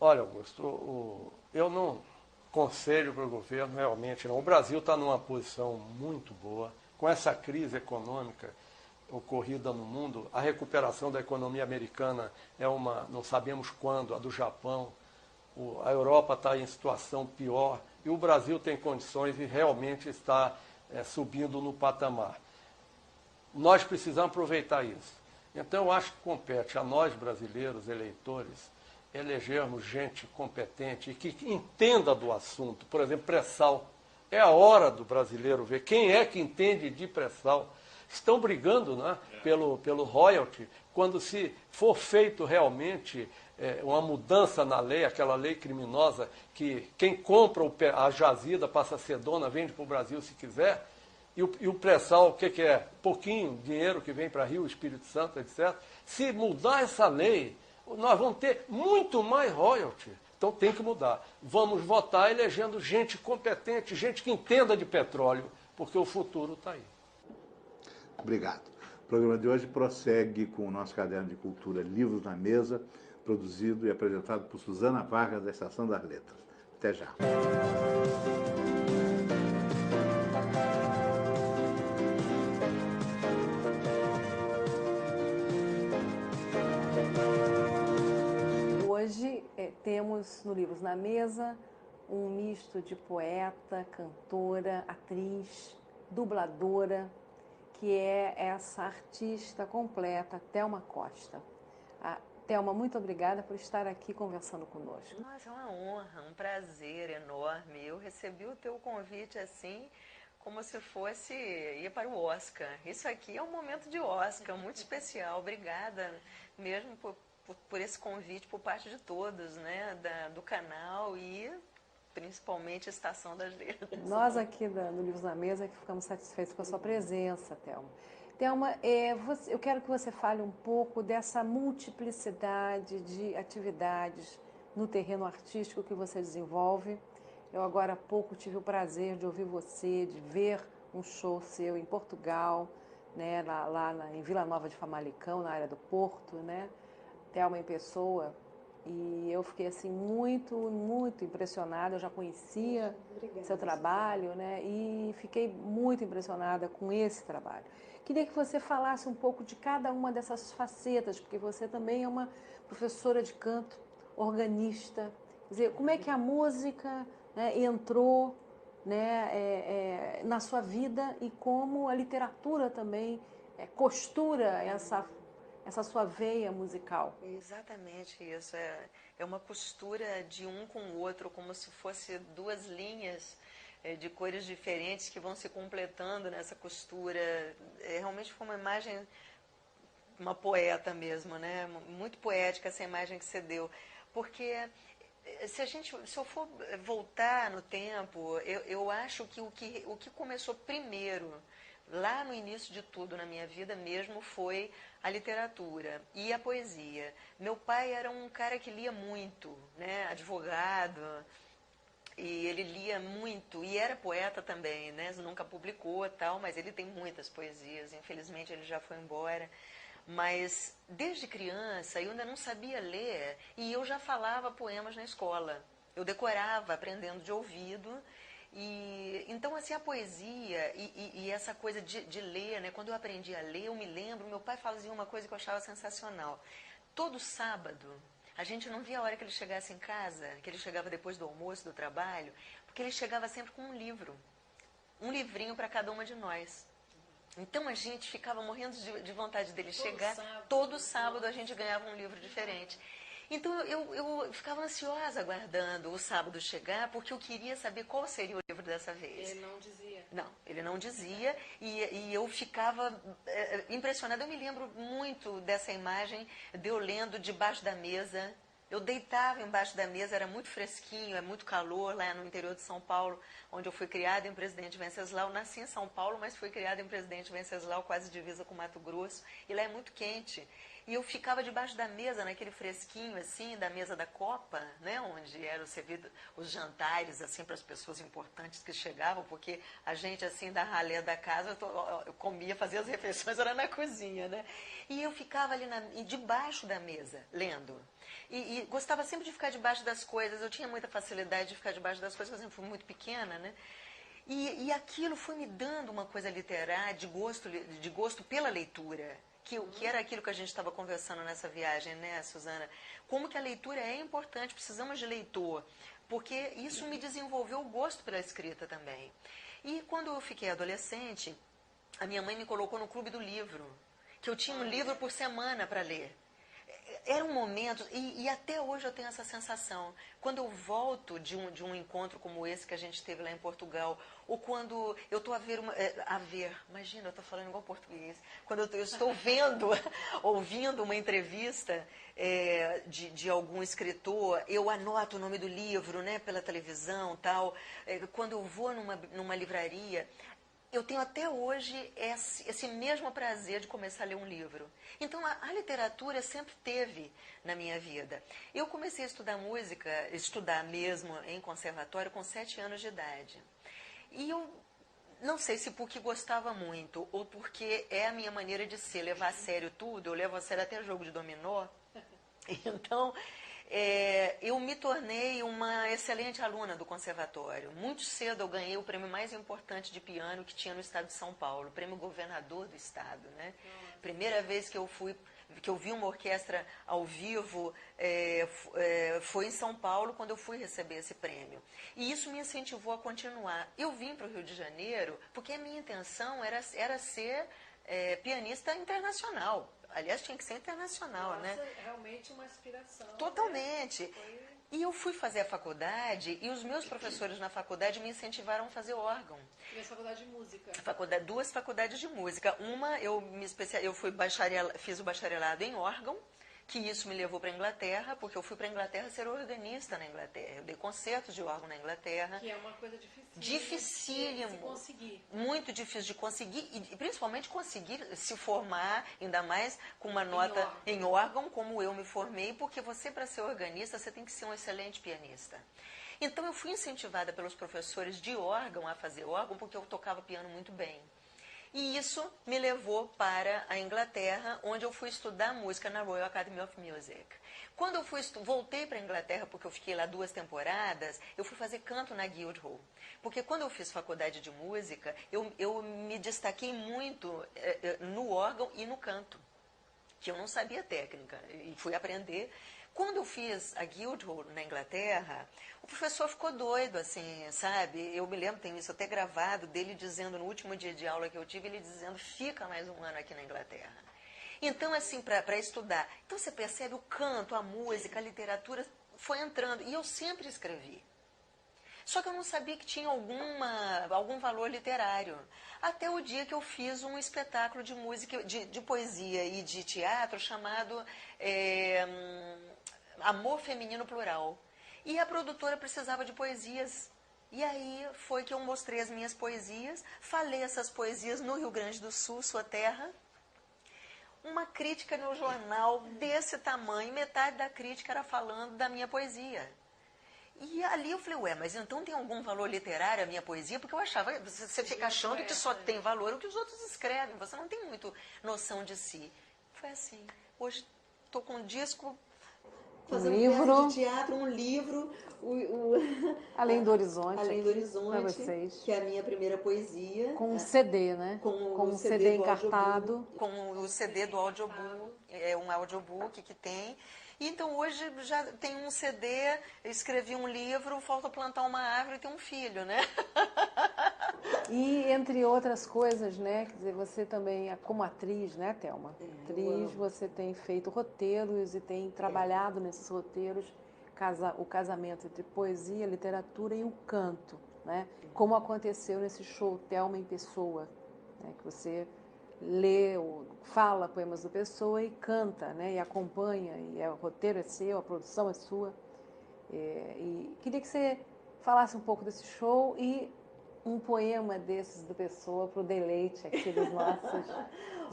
Olha, Augusto, eu não aconselho para o governo realmente não. O Brasil está numa posição muito boa. Com essa crise econômica ocorrida no mundo, a recuperação da economia americana é não sabemos quando, a do Japão, a Europa está em situação pior, e o Brasil tem condições e realmente está subindo no patamar. Nós precisamos aproveitar isso. Então, eu acho que compete a nós, brasileiros, eleitores, elegermos gente competente e que entenda do assunto. Por exemplo, pré-sal. É a hora do brasileiro ver quem é que entende de pré-sal. Estão brigando, né, pelo royalty, quando se for feito realmente uma mudança na lei, aquela lei criminosa, que quem compra a jazida passa a ser dona, vende para o Brasil se quiser, e o pré-sal, o que é? Pouquinho dinheiro que vem para Rio, Espírito Santo, etc. Se mudar essa lei, nós vamos ter muito mais royalty. Então tem que mudar. Vamos votar elegendo gente competente, gente que entenda de petróleo, porque o futuro está aí. Obrigado. O programa de hoje prossegue com o nosso caderno de cultura Livros na Mesa, produzido e apresentado por Suzana Vargas, da Estação das Letras. Até já. Hoje temos no Livros na Mesa um misto de poeta, cantora, atriz, dubladora, que é essa artista completa, Thelma Costa. Thelma, muito obrigada por estar aqui conversando conosco. Nossa, é uma honra, um prazer enorme. Eu recebi o teu convite assim, como se fosse ir para o Oscar. Isso aqui é um momento de Oscar, muito especial. Obrigada mesmo por esse convite por parte de todos, né, do canal e principalmente a Estação das Letras. Nós aqui do Livros na Mesa que ficamos satisfeitos com a sua presença, Thelma. Thelma, eu quero que você fale um pouco dessa multiplicidade de atividades no terreno artístico que você desenvolve. Eu agora há pouco tive o prazer de ouvir você, de ver um show seu em Portugal, né, em Vila Nova de Famalicão, na área do Porto, né? Thelma em pessoa. E eu fiquei assim muito, muito impressionada. Eu já conhecia seu trabalho, né? E fiquei muito impressionada com esse trabalho. Queria que você falasse um pouco de cada uma dessas facetas, porque você também é uma professora de canto, organista. Quer dizer, como é que a música, né, entrou, né, na sua vida e como a literatura também costura essa sua veia musical. Exatamente isso. É uma costura de um com o outro, como se fosse duas linhas de cores diferentes que vão se completando nessa costura. Realmente foi uma imagem, uma poeta mesmo, né? Muito poética essa imagem que você deu. Porque se eu for voltar no tempo, eu acho que o que começou primeiro, lá no início de tudo na minha vida mesmo, foi a literatura e a poesia. Meu pai era um cara que lia muito, né? Advogado, e ele lia muito, e era poeta também, né? Nunca publicou tal, mas ele tem muitas poesias, infelizmente ele já foi embora. Mas desde criança eu ainda não sabia ler e eu já falava poemas na escola. Eu decorava, aprendendo de ouvido. E então assim, a poesia e essa coisa de ler, né? Quando eu aprendi a ler, eu me lembro, meu pai fazia uma coisa que eu achava sensacional. Todo sábado a gente não via a hora que ele chegasse em casa, que ele chegava depois do almoço, do trabalho, porque ele chegava sempre com um livro, um livrinho para cada uma de nós. Então a gente ficava morrendo de vontade dele chegar. Todo sábado a gente ganhava um livro diferente. Então eu ficava ansiosa aguardando o sábado chegar, porque eu queria saber qual seria o livro dessa vez. Ele não dizia. Não, ele não dizia, e eu ficava impressionada. Eu me lembro muito dessa imagem de eu lendo debaixo da mesa. Eu deitava embaixo da mesa, era muito fresquinho, é muito calor lá no interior de São Paulo, onde eu fui criada em Presidente Venceslau. Nasci em São Paulo, mas fui criada em Presidente Venceslau, quase divisa com Mato Grosso, e lá é muito quente. E eu ficava debaixo da mesa, naquele fresquinho, assim, da mesa da copa, né, onde eram servidos os jantares, assim, para as pessoas importantes que chegavam, porque a gente, assim, da ralé da casa, eu comia, fazia as refeições, era na cozinha, né? E eu ficava ali debaixo da mesa, lendo. E gostava sempre de ficar debaixo das coisas, eu tinha muita facilidade de ficar debaixo das coisas, porque eu fui muito pequena, né? E aquilo foi me dando uma coisa literária, de gosto pela leitura. Que era aquilo que a gente estava conversando nessa viagem, né, Suzana? Como que a leitura é importante, precisamos de leitor, porque isso me desenvolveu o gosto pela escrita também. E quando eu fiquei adolescente, a minha mãe me colocou no clube do livro, que eu tinha um livro por semana para ler. Era um momento, e até hoje eu tenho essa sensação, quando eu volto de um encontro como esse que a gente teve lá em Portugal, ou quando eu estou imagina, eu estou falando igual português, quando eu estou ouvindo uma entrevista de algum escritor, eu anoto o nome do livro, né, pela televisão, tal, quando eu vou numa livraria, eu tenho até hoje esse mesmo prazer de começar a ler um livro. Então, a literatura sempre teve na minha vida. Eu comecei a estudar música, estudar mesmo em conservatório, com 7 anos de idade. E eu não sei se porque gostava muito, ou porque é a minha maneira de ser, levar a sério tudo, eu levo a sério até jogo de dominó. Então, eu me tornei uma excelente aluna do conservatório. Muito cedo eu ganhei o prêmio mais importante de piano que tinha no estado de São Paulo, o prêmio governador do estado, né? Primeira vez que eu vi uma orquestra ao vivo foi em São Paulo, quando eu fui receber esse prêmio. E isso me incentivou a continuar. Eu vim para o Rio de Janeiro porque a minha intenção era ser pianista internacional. Aliás, tinha que ser internacional, né? Realmente uma aspiração. Totalmente. Né? E eu fui fazer a faculdade e os meus professores na faculdade me incentivaram a fazer órgão. Fiz faculdade de música. Duas faculdades de música. Uma, eu fiz o bacharelado em órgão, que isso me levou para a Inglaterra, porque eu fui para a Inglaterra ser organista na Inglaterra. Eu dei concertos de órgão na Inglaterra. Que é uma coisa difícil. Dificílimo. De conseguir. Muito difícil de conseguir, e principalmente conseguir se formar, ainda mais com uma nota em órgão, como eu me formei, porque você, para ser organista, você tem que ser um excelente pianista. Então, eu fui incentivada pelos professores de órgão a fazer órgão, porque eu tocava piano muito bem. E isso me levou para a Inglaterra, onde eu fui estudar música na Royal Academy of Music. Quando eu voltei para a Inglaterra, porque eu fiquei lá 2 temporadas, eu fui fazer canto na Guildhall. Porque quando eu fiz faculdade de música, eu me destaquei muito no órgão e no canto, que eu não sabia técnica, e fui aprender. Quando eu fiz a Guildhall na Inglaterra, o professor ficou doido, assim, sabe? Eu me lembro, tenho isso até gravado, dele dizendo, no último dia de aula que eu tive, ele dizendo, fica mais um ano aqui na Inglaterra. Então, assim, para estudar. Então, você percebe o canto, a música, a literatura foi entrando. E eu sempre escrevi. Só que eu não sabia que tinha algum valor literário. Até o dia que eu fiz um espetáculo de música, de poesia e de teatro chamado Amor Feminino Plural. E a produtora precisava de poesias. E aí foi que eu mostrei as minhas poesias, falei essas poesias no Rio Grande do Sul, sua terra. Uma crítica no jornal desse tamanho, metade da crítica era falando da minha poesia. E ali eu falei, mas então tem algum valor literário a minha poesia? Porque eu achava, você fica achando que só tem valor o que os outros escrevem, você não tem muito noção de si. Foi assim, hoje estou com um disco, fazendo peça de teatro, um livro, Além do Horizonte. Além do Horizonte, que é a minha primeira poesia. Com um CD, né? Com um CD encartado. Com o CD do audiobook, é um audiobook que tem. Então, hoje já tem um CD, escrevi um livro, falta plantar uma árvore e ter um filho, né? E, entre outras coisas, né, quer dizer, você também, como atriz, né, Thelma? Atriz, você tem feito roteiros e tem trabalhado nesses roteiros o casamento entre poesia, literatura e o canto, né? Como aconteceu nesse show Thelma em Pessoa, né, que você lê, fala poemas do Pessoa e canta, né, e acompanha, e o roteiro é seu, a produção é sua. E queria que você falasse um pouco desse show e um poema desses do Pessoa para o deleite aqui dos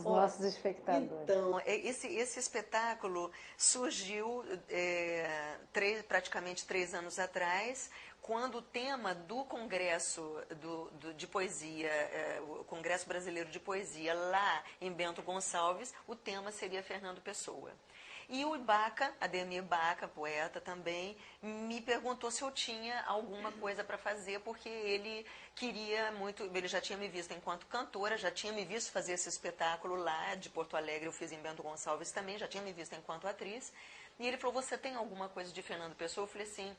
nossos espectadores. Então, esse espetáculo surgiu praticamente 3 anos atrás, quando o tema do Congresso de Poesia, o Congresso Brasileiro de Poesia, lá em Bento Gonçalves, o tema seria Fernando Pessoa. E o Baca, Ademir Baca, poeta também, me perguntou se eu tinha alguma coisa para fazer, porque ele queria muito, ele já tinha me visto enquanto cantora, já tinha me visto fazer esse espetáculo lá de Porto Alegre, eu fiz em Bento Gonçalves também, já tinha me visto enquanto atriz. E ele falou, você tem alguma coisa de Fernando Pessoa? Eu falei assim,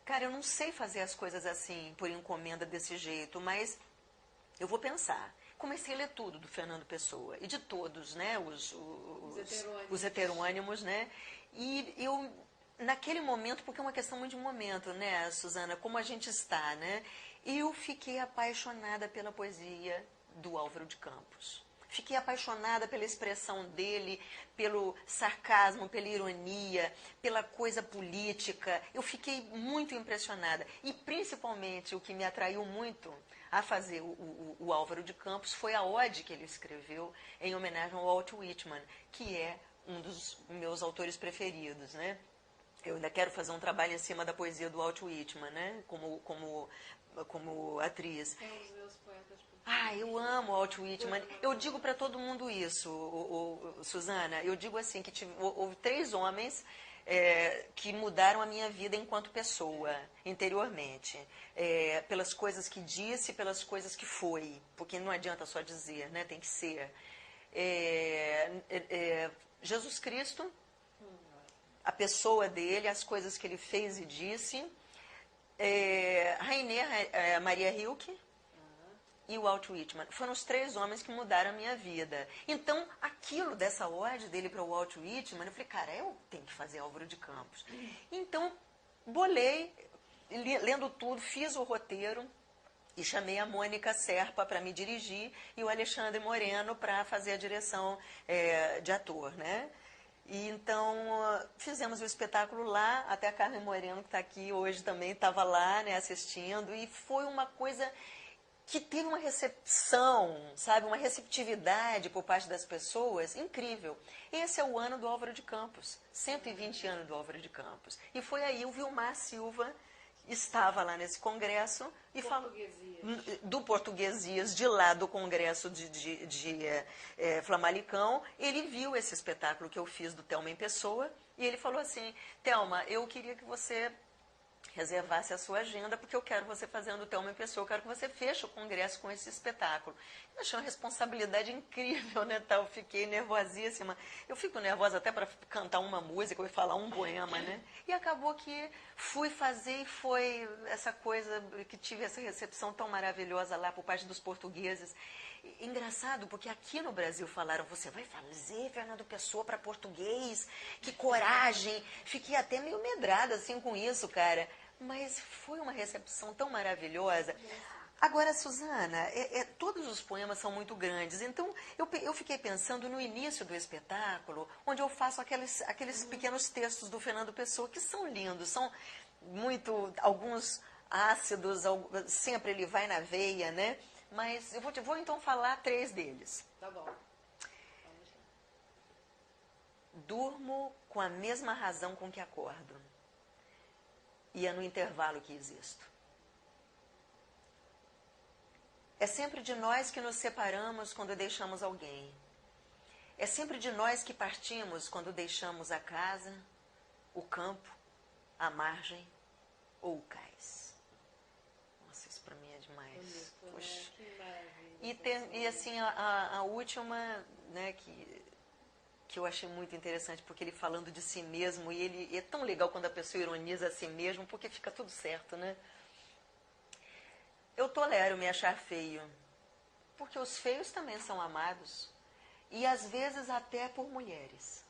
cara, eu não sei fazer as coisas assim, por encomenda desse jeito, mas eu vou pensar. Comecei a ler tudo do Fernando Pessoa, e de todos, né, os heterônimos, né, e eu, naquele momento, porque é uma questão muito de momento, né, Suzana, como a gente está, né, eu fiquei apaixonada pela poesia do Álvaro de Campos. Fiquei apaixonada pela expressão dele, pelo sarcasmo, pela ironia, pela coisa política. Eu fiquei muito impressionada. E, principalmente, o que me atraiu muito a fazer o Álvaro de Campos foi a ode que ele escreveu em homenagem ao Walt Whitman, que é um dos meus autores preferidos, né? Eu ainda quero fazer um trabalho em cima da poesia do Walt Whitman, né? Como atriz. É um dos meus poetas preferidos. Eu amo o Walt Whitman. Eu digo para todo mundo isso, Suzana. Eu digo assim, que houve 3 homens que mudaram a minha vida enquanto pessoa, interiormente. Pelas coisas que disse, pelas coisas que foi. Porque não adianta só dizer, né? Tem que ser. Jesus Cristo, a pessoa dele, as coisas que ele fez e disse. Rainer Maria Rilke e o Walt Whitman. Foram os 3 homens que mudaram a minha vida. Então, aquilo dessa ode dele para o Walt Whitman, eu falei, cara, eu tenho que fazer Álvaro de Campos. Então, bolei, lendo tudo, fiz o roteiro e chamei a Mônica Serpa para me dirigir e o Alexandre Moreno para fazer a direção de ator, né? E então, fizemos o espetáculo lá, até a Carmen Moreno, que está aqui hoje também, estava lá, né, assistindo, e foi uma coisa que teve uma recepção, sabe, uma receptividade por parte das pessoas incrível. Esse é o ano do Álvaro de Campos, 120 anos do Álvaro de Campos. E foi aí o Vilmar Silva estava lá nesse congresso e falou do Portuguesias, de lá do congresso de Flamalicão. Ele viu esse espetáculo que eu fiz do Thelma em Pessoa e ele falou assim, Thelma, eu queria que você reservasse a sua agenda, porque eu quero você fazendo o Thelma em Pessoa, eu quero que você feche o congresso com esse espetáculo. Eu achei uma responsabilidade incrível, né, tal? Eu fiquei nervosíssima. Eu fico nervosa até para cantar uma música ou falar um poema, né? E acabou que fui fazer e foi essa coisa, que tive essa recepção tão maravilhosa lá por parte dos portugueses. Engraçado, porque aqui no Brasil falaram, você vai fazer Fernando Pessoa para português? Que coragem! Fiquei até meio medrada assim com isso, cara. Mas foi uma recepção tão maravilhosa. Agora, Suzana, todos os poemas são muito grandes, então eu fiquei pensando no início do espetáculo, onde eu faço aqueles pequenos textos do Fernando Pessoa, que são lindos, são alguns ácidos, sempre ele vai na veia, né? Mas eu vou então falar 3 deles. Tá bom. Durmo com a mesma razão com que acordo. E é no intervalo que existo. É sempre de nós que nos separamos quando deixamos alguém. É sempre de nós que partimos quando deixamos a casa, o campo, a margem ou o cais. Nossa, isso pra mim é demais. Poxa. E assim, a última, né, que eu achei muito interessante, porque ele falando de si mesmo, e ele é tão legal quando a pessoa ironiza a si mesmo, porque fica tudo certo, né? eu tolero me achar feio, porque os feios também são amados, e às vezes até por mulheres.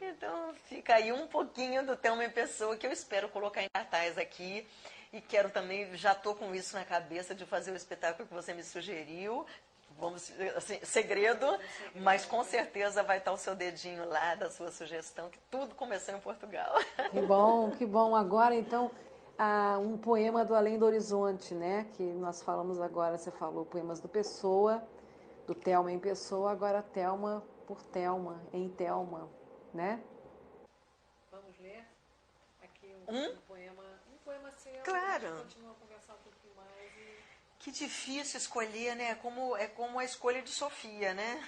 Então fica aí um pouquinho do Thelma em Pessoa, que eu espero colocar em cartaz aqui, e quero também, já estou com isso na cabeça, de fazer o espetáculo que você me sugeriu. Vamos, assim, segredo, mas com certeza vai estar o seu dedinho lá da sua sugestão, que tudo começou em Portugal. Que bom, que bom. Agora, então, um poema do Além do Horizonte, né? Que nós falamos agora, você falou poemas do Pessoa, do Thelma em Pessoa, agora Thelma por Thelma, em Thelma, né? Vamos ler aqui um poema seu. Claro. A gente continua a conversar um pouquinho mais. Que difícil escolher, né? É como a escolha de Sofia, né?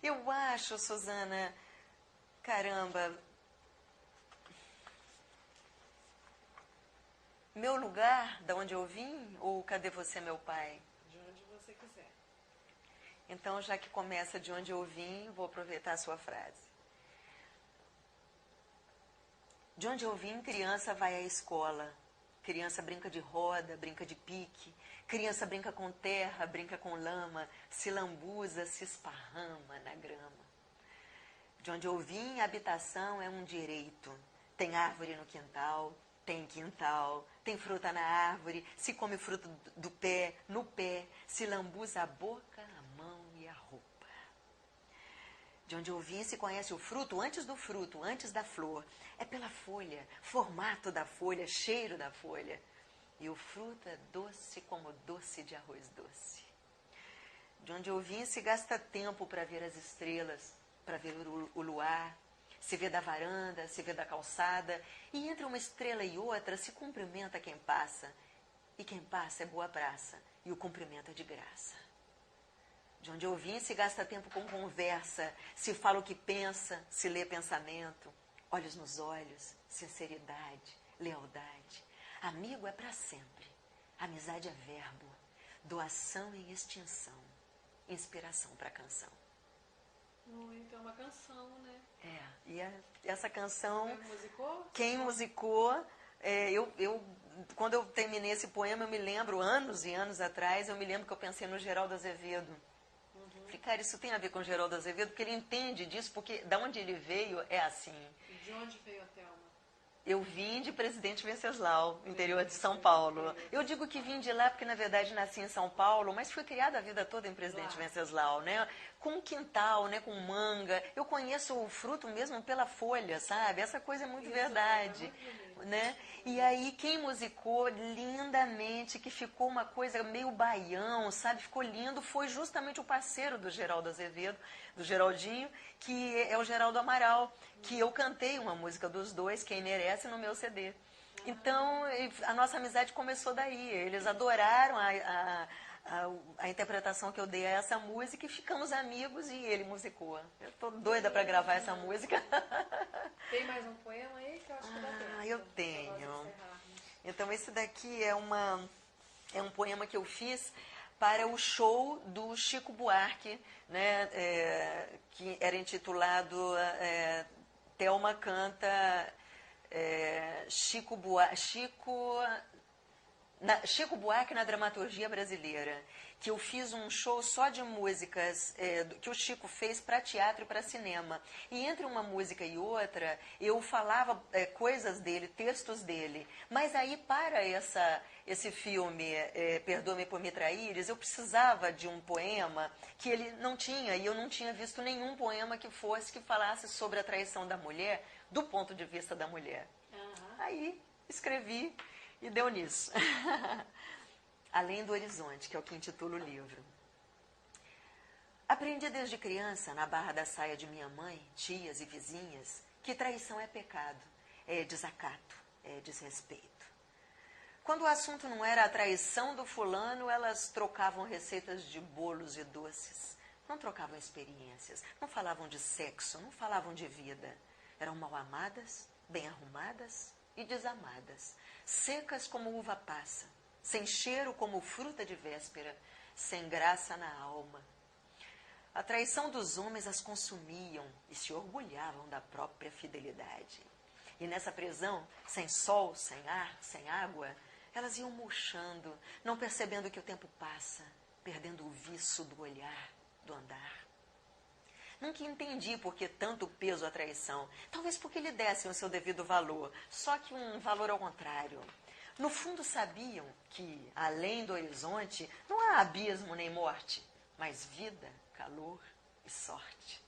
Eu acho, Suzana, caramba, meu lugar, da onde eu vim, ou cadê você, meu pai? De onde você quiser. Então, já que começa de onde eu vim, vou aproveitar a sua frase. De onde eu vim, criança vai à escola. Criança brinca de roda, brinca de pique. Criança brinca com terra, brinca com lama. Se lambuza, se esparrama na grama. De onde eu vim, a habitação é um direito. Tem árvore no quintal, tem fruta na árvore, se come fruto do pé, no pé, se lambuza a boca, a mão e a roupa. De onde eu vim, se conhece o fruto, antes da flor. É pela folha, formato da folha, cheiro da folha. E o fruto é doce como doce de arroz doce. De onde eu vim, se gasta tempo para ver as estrelas, para ver o luar. Se vê da varanda, se vê da calçada. E entre uma estrela e outra, se cumprimenta quem passa. E quem passa é boa praça, e o cumprimento é de graça. De onde eu vim, se gasta tempo com conversa, se fala o que pensa, se lê pensamento, olhos nos olhos, sinceridade, lealdade. Amigo é para sempre, amizade é verbo, doação em extinção, inspiração para canção. Então é uma canção, né? E essa canção, Quem musicou? quem musicou, quando eu terminei esse poema, eu me lembro, anos e anos atrás, eu me lembro que eu pensei no Geraldo Azevedo. Falei, cara, isso tem a ver com o Geraldo Azevedo, porque ele entende disso, porque da onde ele veio é assim. De onde veio a Thelma? Eu vim de Presidente Venceslau, interior de São Paulo. Eu digo que vim de lá porque, na verdade, nasci em São Paulo, mas fui criada a vida toda em Presidente Venceslau, né? Com quintal, né? Com manga. Eu conheço o fruto mesmo pela folha, sabe? Essa coisa é muito verdade, né? E aí, quem musicou lindamente, que ficou uma coisa meio baião, sabe? Ficou lindo, foi justamente o parceiro do Geraldo Azevedo, do Geraldinho, que é o Geraldo Amaral, que eu cantei uma música dos dois, Quem Merece, no meu CD. Então, a nossa amizade começou daí. Eles adoraram a interpretação que eu dei a essa música e ficamos amigos e ele musicou. Eu estou doida para gravar essa música. Tem mais um poema aí que eu acho que dá tempo. Eu tenho. Então, esse daqui é um poema que eu fiz para o show do Chico Buarque, né, que era intitulado Thelma canta Chico Buarque na dramaturgia brasileira, que eu fiz um show só de músicas que o Chico fez para teatro e para cinema. E entre uma música e outra, eu falava coisas dele, textos dele. Mas aí, para esse filme, Perdoa-me por me traíres, eu precisava de um poema que ele não tinha, e eu não tinha visto nenhum poema que falasse sobre a traição da mulher, do ponto de vista da mulher. Aí, escrevi e deu nisso. Além do Horizonte, que é o que intitula o livro. Aprendi desde criança, na barra da saia de minha mãe, tias e vizinhas, que traição é pecado, é desacato, é desrespeito. Quando o assunto não era a traição do fulano, elas trocavam receitas de bolos e doces. Não trocavam experiências, não falavam de sexo, não falavam de vida. Eram mal amadas, bem arrumadas e desamadas, secas como uva passa, sem cheiro como fruta de véspera, sem graça na alma. A traição dos homens as consumiam e se orgulhavam da própria fidelidade. E nessa prisão, sem sol, sem ar, sem água, elas iam murchando, não percebendo que o tempo passa, perdendo o viço do olhar, do andar. Nunca entendi por que tanto peso à traição. Talvez porque lhe dessem o seu devido valor, só que um valor ao contrário. No fundo sabiam que, além do horizonte, não há abismo nem morte, mas vida, calor e sorte.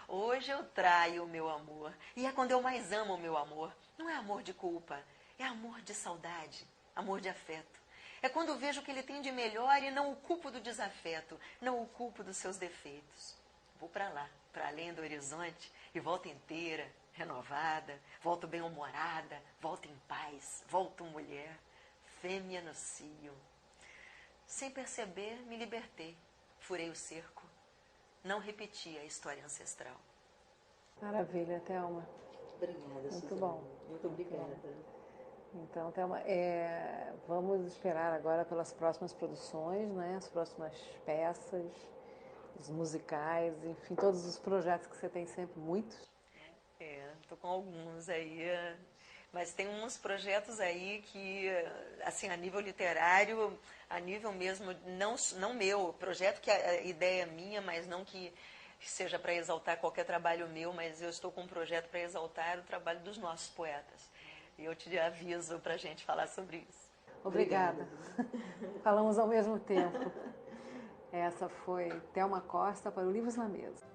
Hoje eu traio o meu amor, e é quando eu mais amo o meu amor. Não é amor de culpa, é amor de saudade, amor de afeto. É quando vejo o que ele tem de melhor e não o culpo do desafeto, não o culpo dos seus defeitos. Vou para lá, para além do horizonte, e volto inteira, renovada, volto bem-humorada, volto em paz, volto mulher, fêmea no cio. Sem perceber, me libertei, furei o cerco, não repeti a história ancestral. Maravilha, Thelma. Obrigada, Muito Suzana. bom. Muito obrigada. Então, Thelma, vamos esperar agora pelas próximas produções, né? As próximas peças, os musicais, enfim, todos os projetos que você tem sempre, muitos. Estou com alguns aí, mas tem uns projetos aí que, assim, a nível literário, a nível mesmo, não meu, projeto que a ideia é minha, mas não que seja para exaltar qualquer trabalho meu, mas eu estou com um projeto para exaltar o trabalho dos nossos poetas. E eu te aviso para a gente falar sobre isso. Obrigada. Falamos ao mesmo tempo. Essa foi Thelma Costa para o Livros na Mesa.